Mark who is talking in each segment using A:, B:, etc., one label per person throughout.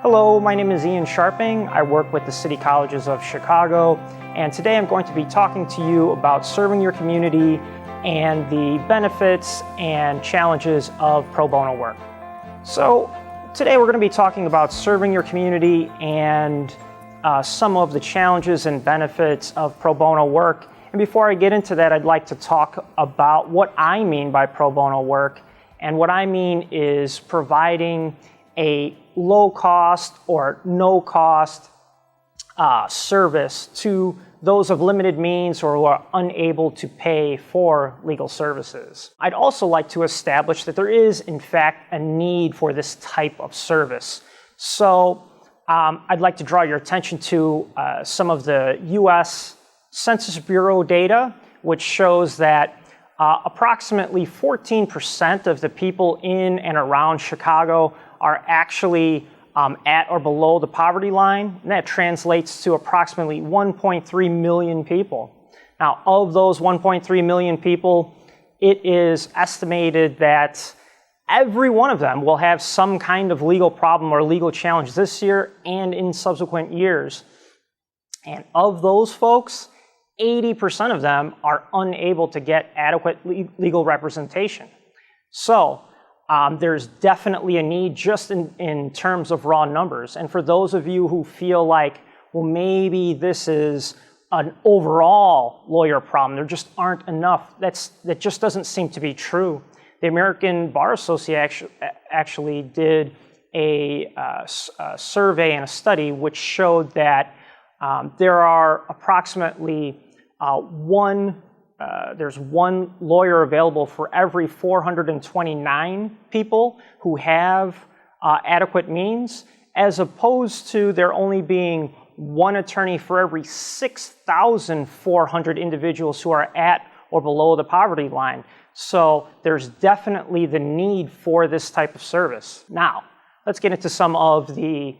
A: Hello, my name is Ian Sharping. I work with the City Colleges of Chicago, and today I'm going to be talking to you about serving your community and the benefits and challenges of pro bono work. So today we're going to be talking about serving your community and some of the challenges and benefits of pro bono work. And before I get into that, I'd like to talk about what I mean by pro bono work. And what I mean is providing a low cost or no cost service to those of limited means or who are unable to pay for legal services. I'd also like to establish that there is, in fact, a need for this type of service. So I'd like to draw your attention to some of the U.S. Census Bureau data, which shows that approximately 14% of the people in and around Chicago are actually at or below the poverty line, and that translates to approximately 1.3 million people. Now, of those 1.3 million people, it is estimated that every one of them will have some kind of legal problem or legal challenge this year and in subsequent years. And of those folks, 80% of them are unable to get adequate legal representation. So there's definitely a need just in terms of raw numbers. And for those of you who feel like, well, maybe this is an overall lawyer problem, there just aren't enough, that just doesn't seem to be true. The American Bar Association actually did a survey and a study which showed that there are approximately there's one lawyer available for every 429 people who have adequate means, as opposed to there only being one attorney for every 6,400 individuals who are at or below the poverty line. So there's definitely the need for this type of service. Now, let's get into some of the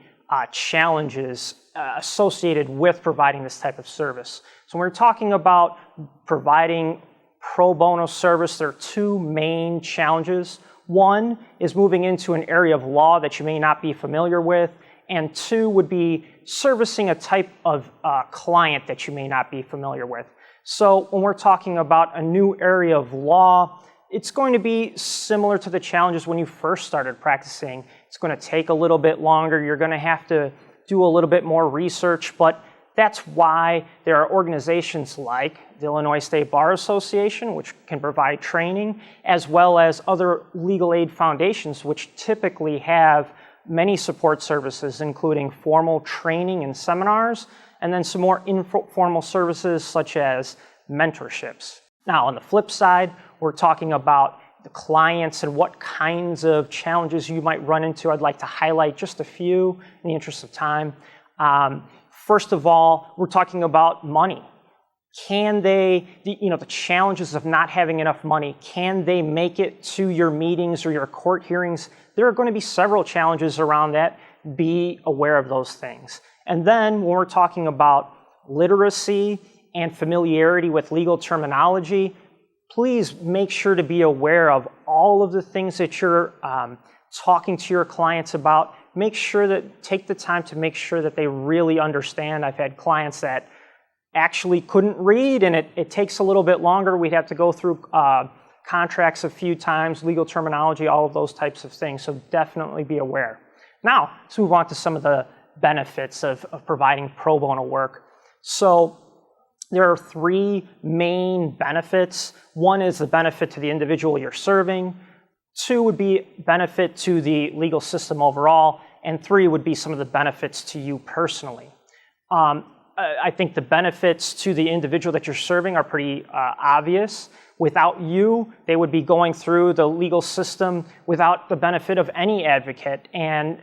A: challenges associated with providing this type of service. So when we're talking about providing pro bono service, there are two main challenges. One is moving into an area of law that you may not be familiar with, and two would be servicing a type of client that you may not be familiar with. So when we're talking about a new area of law, it's going to be similar to the challenges when you first started practicing. It's going to take a little bit longer. You're going to have to do a little bit more research, but that's why there are organizations like the Illinois State Bar Association, which can provide training, as well as other legal aid foundations, which typically have many support services, including formal training and seminars, and then some more informal services such as mentorships. Now, on the flip side, we're talking about the clients and what kinds of challenges you might run into. I'd like to highlight just a few in the interest of time. First of all, we're talking about money. Can they, the challenges of not having enough money, can they make it to your meetings or your court hearings? There are going to be several challenges around that. Be aware of those things. And then when we're talking about literacy and familiarity with legal terminology, please make sure to be aware of all of the things that you're talking to your clients about. Make sure that, take the time to make sure that they really understand. I've had clients that actually couldn't read, and it takes a little bit longer. We'd have to go through contracts a few times, legal terminology, all of those types of things. So definitely be aware. Now, let's move on to some of the benefits of providing pro bono work. So there are three main benefits. One is the benefit to the individual you're serving. Two would be benefit to the legal system overall. And three would be some of the benefits to you personally. I think the benefits to the individual that you're serving are pretty obvious. Without you, they would be going through the legal system without the benefit of any advocate. And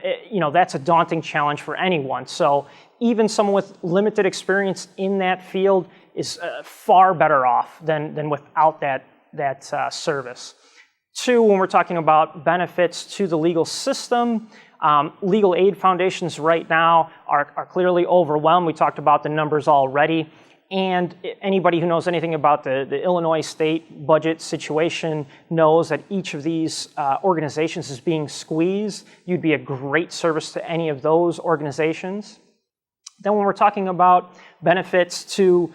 A: that's a daunting challenge for anyone. So even someone with limited experience in that field is far better off than without that service. Two, when we're talking about benefits to the legal system, legal aid foundations right now are clearly overwhelmed. We talked about the numbers already. And anybody who knows anything about the Illinois state budget situation knows that each of these organizations is being squeezed. You'd be a great service to any of those organizations. Then when we're talking about benefits to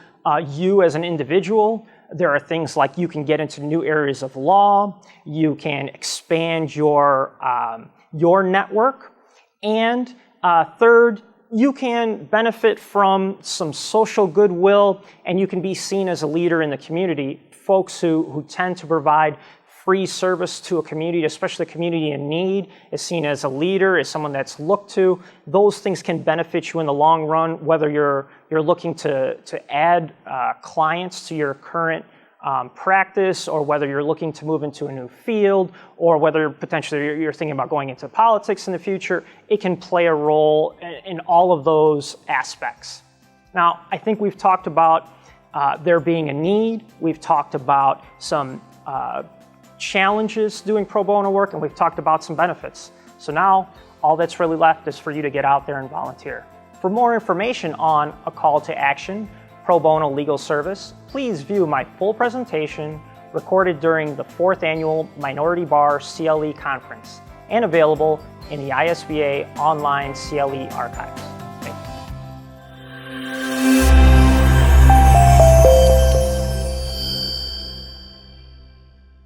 A: you as an individual, there are things like you can get into new areas of law, you can expand your network, and third, you can benefit from some social goodwill, and you can be seen as a leader in the community. Folks who tend to provide free service to a community, especially a community in need, is seen as a leader, as someone that's looked to. Those things can benefit you in the long run, whether you're looking to add clients to your current practice, or whether you're looking to move into a new field, or whether potentially you're thinking about going into politics in the future. It can play a role in all of those aspects. Now, I think we've talked about there being a need, we've talked about some challenges doing pro bono work, and we've talked about some benefits. So now, all that's really left is for you to get out there and volunteer. For more information on a call to action, pro bono legal service, please view my full presentation recorded during the 4th Annual Minority Bar CLE Conference and available in the ISBA online CLE archives.